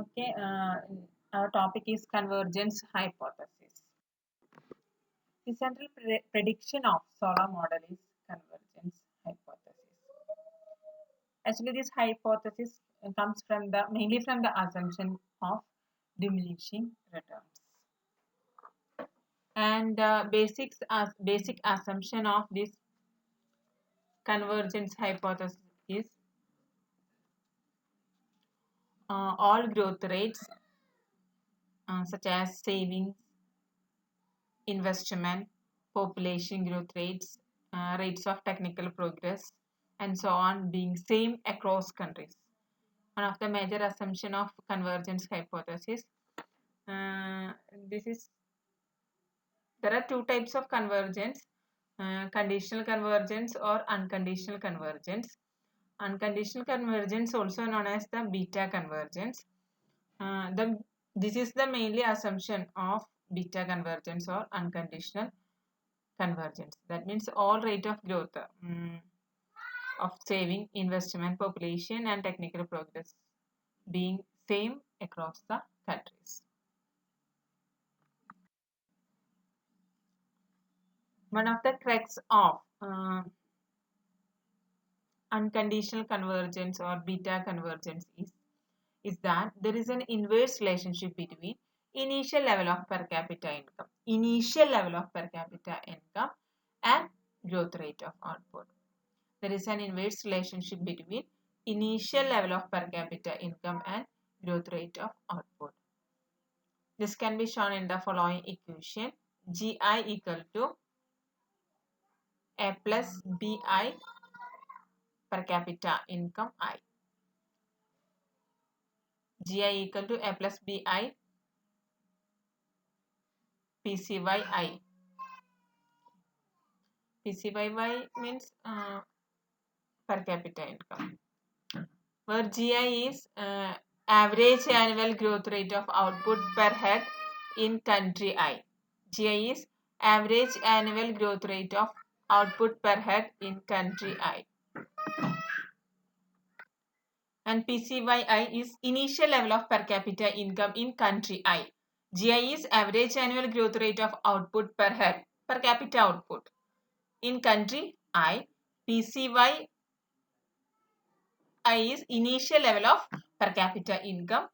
Okay, our topic is convergence hypothesis. The central prediction of solar model is convergence hypothesis. Actually, this hypothesis comes from the mainly from the assumption of diminishing returns. And basic assumption of this convergence hypothesis is all growth rates such as savings, investment, population growth rates, rates of technical progress, and so on being same across countries. One of the major assumption of convergence hypothesis. Uh, this is There are two types of convergence: conditional convergence or unconditional convergence. Unconditional convergence, also known as the beta convergence. This is the mainly assumption of beta convergence or unconditional convergence. That means all rate of growth of saving, investment, population, and technical progress being same across the countries. One of the crux of unconditional convergence or beta convergence is that there is an inverse relationship between initial level of per capita income and growth rate of output. There is an inverse relationship between initial level of per capita income and growth rate of output. This can be shown in the following equation: GI equal to A plus BI per capita income I. GI equal to A plus BI PCYI. PCYY means per capita income, where GI is average annual growth rate of output per head in country I. GI is average annual growth rate of output per head in country I. And PCYI is initial level of per capita income in country I. GI is average annual growth rate of output per head, per capita output in country I. PCYI is initial level of per capita income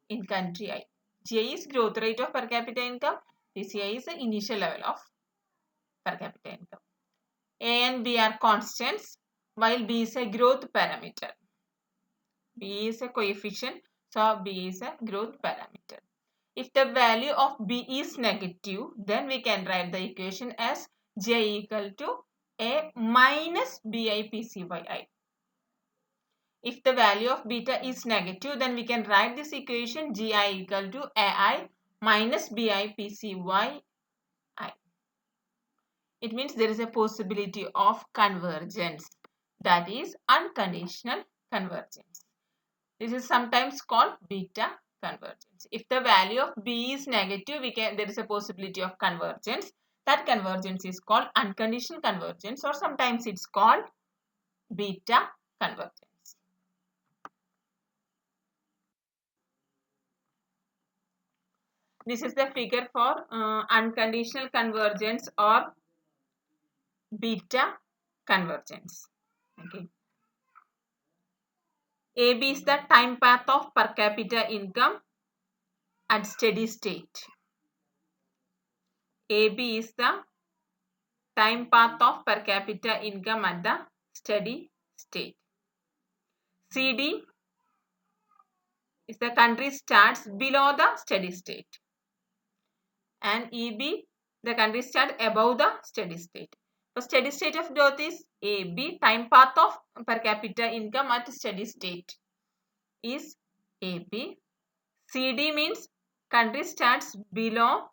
in country I. GI is growth rate of per capita income. PCI is the initial level of per capita income. A and B are constants, while B is a growth parameter. B is a coefficient, so B is a growth parameter. If the value of B is negative, then we can write the equation as J equal to A minus BI PCYI. If the value of beta is negative, then we can write this equation GI equal to AI minus BI PCYI. It means there is a possibility of convergence, that is unconditional convergence. This is sometimes called beta convergence. If the value of B is negative, there is a possibility of convergence. That convergence is called unconditional convergence, or sometimes it's called beta convergence. This is the figure for unconditional convergence or beta convergence. Okay. AB is the time path of per capita income at steady state. AB is the time path of per capita income at the steady state. CD is the country starts below the steady state. And EB, the country starts above the steady state. The steady state of growth is AB, time path of per capita income at steady state is AB. CD means country starts below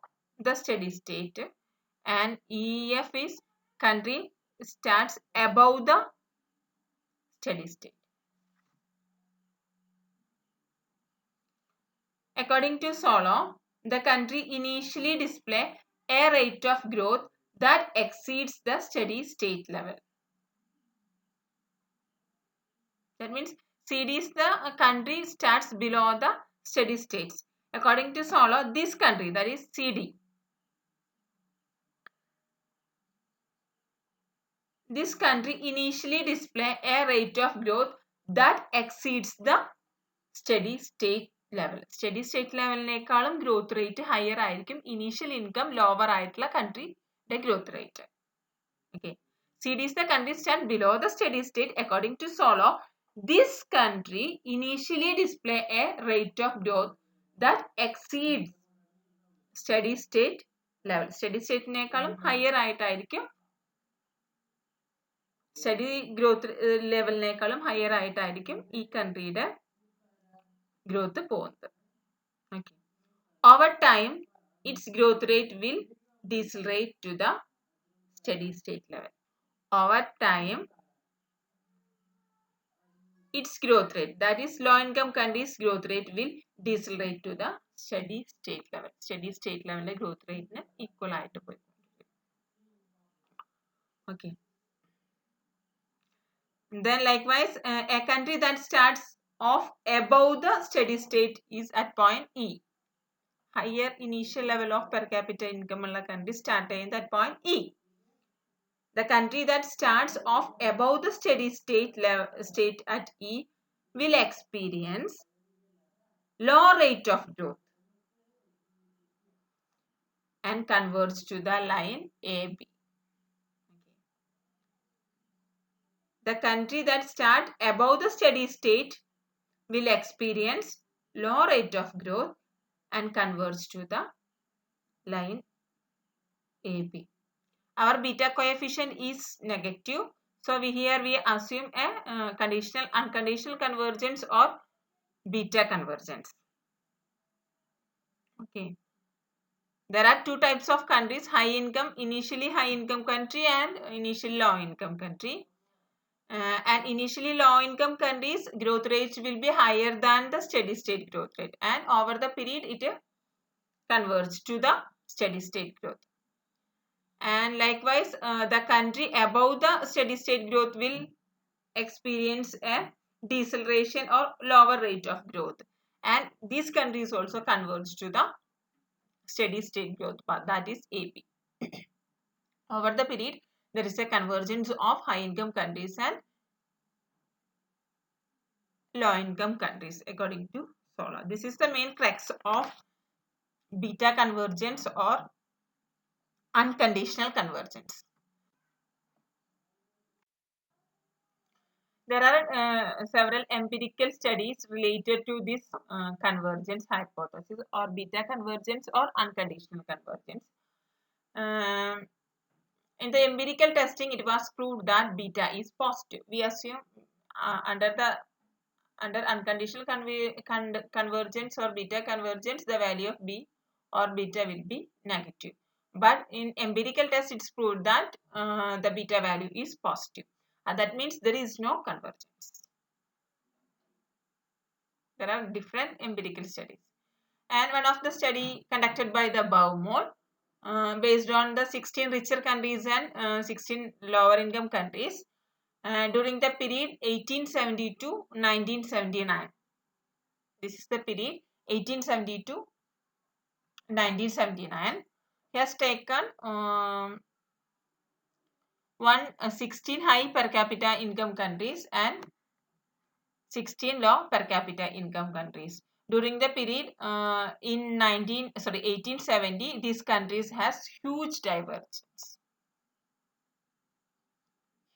the steady state, and EF is country starts above the steady state. According to Solow, the country initially display a rate of growth that exceeds the steady state level. That means CD is the country starts below the steady states. According to Solow, this country, that is CD, this country initially display a rate of growth that exceeds the steady state level. Steady state ലെവലിനേക്കാളും growth rate higher ആയിരിക്കും initial income lower ആയിട്ടുള്ള കൺട്രിയുടെ growth rate. Okay. CD is the country stand below the steady state. According to Solow, this country initially display a rate of growth that exceeds steady state level. Steady സ്റ്റേറ്റിനേക്കാളും higher ആയിട്ടായിരിക്കും steady growth ലെവലിനേക്കാളും higher ആയിട്ടായിരിക്കും ഈ കൺട്രിയുടെ growth പോകുന്നത്. Okay. Over time, its growth rate will decelerate to the steady state level. Over time, its growth rate, that is low income countries growth rate, will decelerate to the steady state level. Steady state level growth rate ne equal ആയിട്ട് പോയി. Okay. Then likewise, a country that starts off above the steady state is at point E. Higher initial level of per capita income ഉള്ള country start ചെയ്യുന്നത് at point E. The country that starts off above the steady state at E will experience low rate of growth and converge to the line AB. The country that starts above the steady state will experience low rate of growth and converge to the line AB. Our beta coefficient is negative. So here we assume a conditional, unconditional convergence or beta convergence. Okay. There are two types of countries, high income, initially high income country and initially low income country. And initially low income countries growth rates will be higher than the steady state growth rate, and over the period it converges to the steady state growth. And likewise, the country above the steady state growth will experience a deceleration or lower rate of growth, and these countries also converge to the steady state growth path, that is AP. Over the period, there is a convergence of high income countries and low income countries according to Solow. This is the main crux of beta convergence or unconditional convergence. There are several empirical studies related to this convergence hypothesis or beta convergence or unconditional convergence. In the empirical testing, it was proved that beta is positive. We assume under unconditional convergence or beta convergence, the value of B or beta will be negative. But in empirical test, it's proved that the beta value is positive. That means there is no convergence. There are different empirical studies. And one of the study conducted by the Baumol, based on the 16 richer countries and 16 lower income countries during the period 1870 to 1979. This is the period 1870 to 1979. He has taken 16 high per capita income countries and 16 low per capita income countries. During the period in 1870, these countries has huge divergence.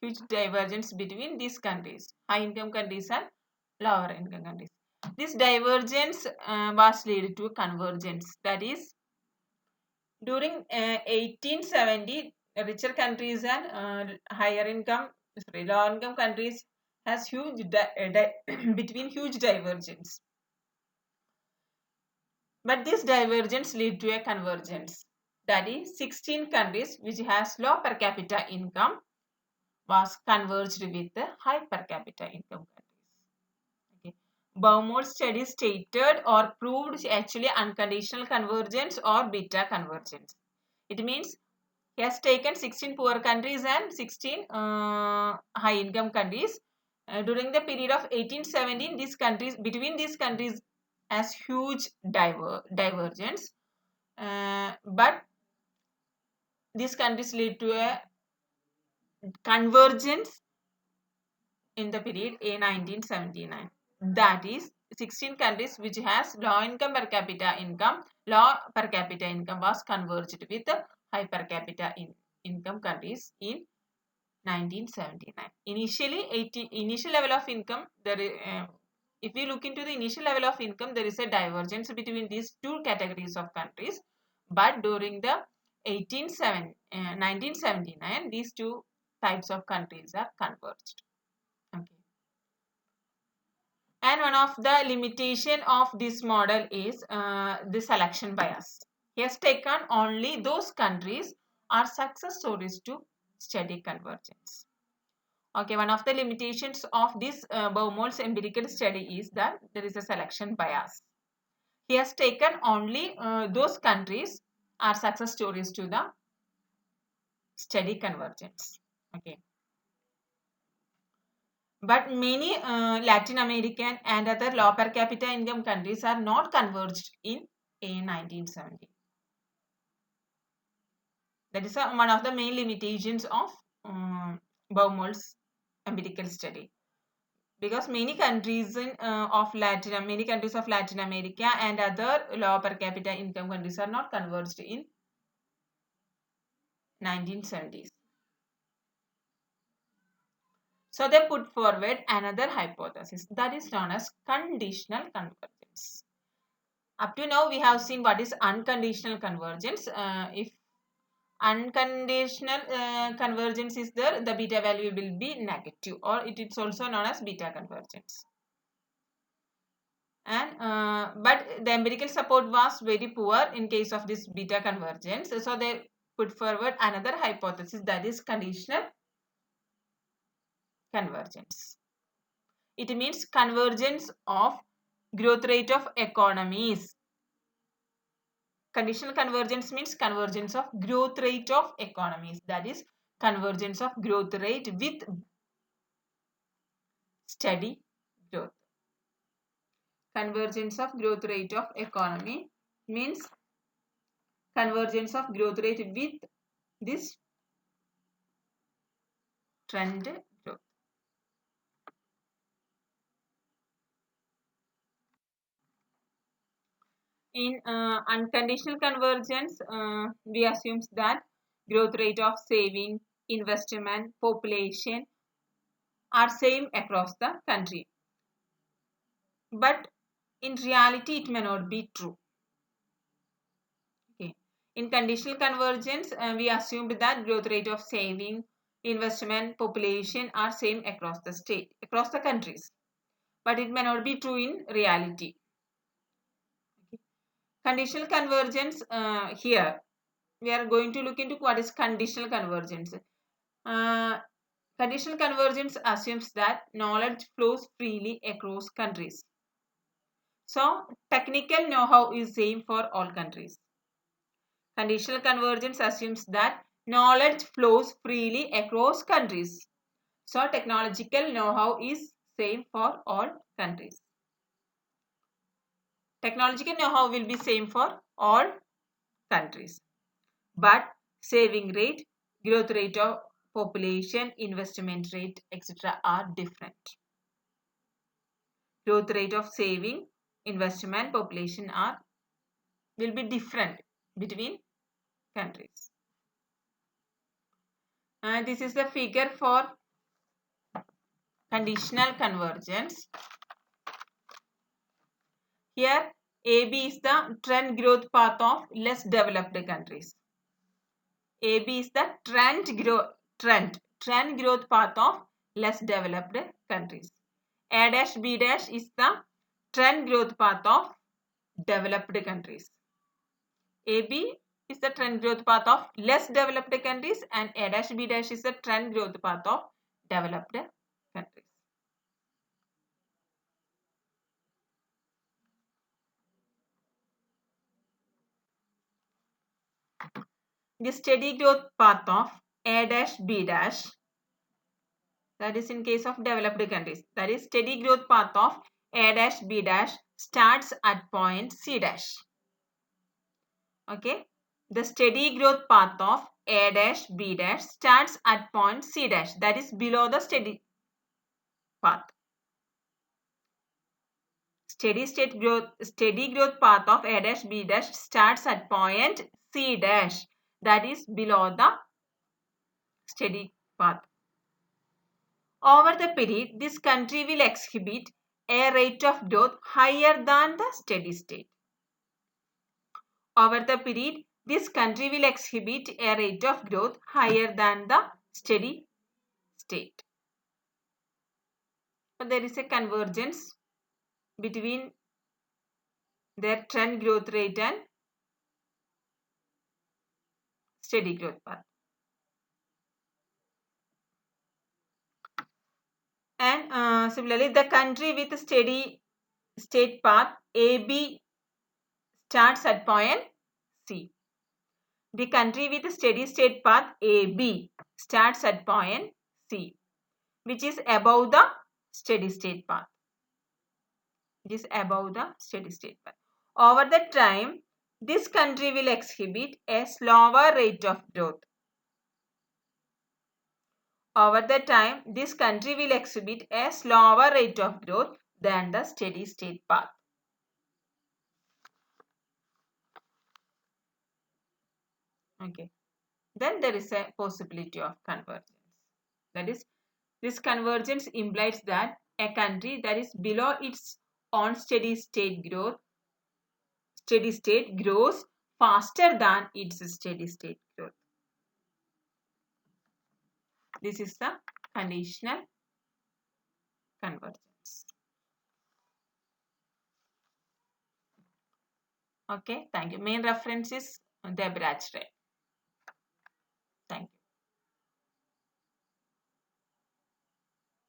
Huge divergence between these countries, high income countries and lower income countries. This divergence was led to convergence. That is, during 1870, richer countries and higher income, lower income countries has huge between huge divergence. But this divergence led to a convergence. That is, 16 countries which has low per capita income was converged with the high per capita income countries. Okay. Baumol study stated or proved actually unconditional convergence or beta convergence. It means he has taken 16 poor countries and 16 high income countries. During the period of 1817, these countries, between these countries as huge divergence, but these countries lead to a convergence in the period A 1979. That is 16 countries which has low per capita income was converged with high per capita income countries in 1979. Initial level of income, if we look into the initial level of income, there is a divergence between these two categories of countries. But during the 1979, these two types of countries are converged. Okay. And one of the limitation of this model is the selection bias. He has taken only those countries are success stories to steady convergence. Okay, one of the limitations of this Baumol's empirical study is that there is a selection bias. He has taken only those countries are success stories to the steady convergence. Okay. But many Latin American and other low per capita income countries are not converged in A 1970. That is one of the main limitations of Baumol's empirical study. Because many countries many countries of Latin America and other low per capita income countries are not converged in 1970s. So they put forward another hypothesis that is known as conditional convergence. Up to now we have seen what is unconditional convergence. If unconditional convergence is there, the beta value will be negative, or it is also known as beta convergence. And but the empirical support was very poor in case of this beta convergence, so they put forward another hypothesis, that is conditional convergence. It means convergence of growth rate of economies. Conditional convergence means convergence of growth rate of economies, that is convergence of growth rate with steady growth. Convergence of growth rate of economy means convergence of growth rate with this trend growth. In unconditional convergence, we assume that growth rate of saving, investment, population are same across the country. But in reality, it may not be true. Okay. In conditional convergence, we assumed that growth rate of saving, investment, population are same across the countries. But it may not be true in reality. Okay. Conditional convergence, here we are going to look into what is conditional convergence. Conditional convergence assumes that knowledge flows freely across countries. So, technical know-how is same for all countries. Conditional convergence assumes that knowledge flows freely across countries. So, technological know-how is same for all countries. Technological know-how will be same for all countries. But saving rate, growth rate of population, investment rate, etc. are different. Growth rate of saving, investment, population will be different between countries. This is the figure for conditional convergence. Here AB is the trend growth path of less developed countries. AB is the trend growth path of less developed countries. A dash B dash is the trend growth path of developed countries. AB is the trend growth path of less developed countries, and A dash B dash is the trend growth path of developed countries. The steady growth path of A dash B dash, that is in case of developed countries, that is steady growth path of A dash B dash starts at point C dash. Okay, the steady growth path of A dash B dash starts at point C dash, that is below the steady path. Steady growth path of A dash B dash starts at point C dash, that is below the steady path. Over the period, this country will exhibit a rate of growth higher than the steady state. Over the period, this country will exhibit a rate of growth higher than the steady state. So there is a convergence between their trend growth rate and steady growth path. And similarly, the country with steady state path AB starts at point C. The country with steady state path AB starts at point C, which is above the steady state path. It is above the steady state path. Over the time, this country will exhibit a slower rate of growth. Over the time, this country will exhibit a slower rate of growth than the steady state path. Okay. Then there is a possibility of convergence. That is, this convergence implies that a country that is below its own steady state grows faster than its steady state growth. This is the conditional convergence. Okay, thank you. Main reference is Debrecht.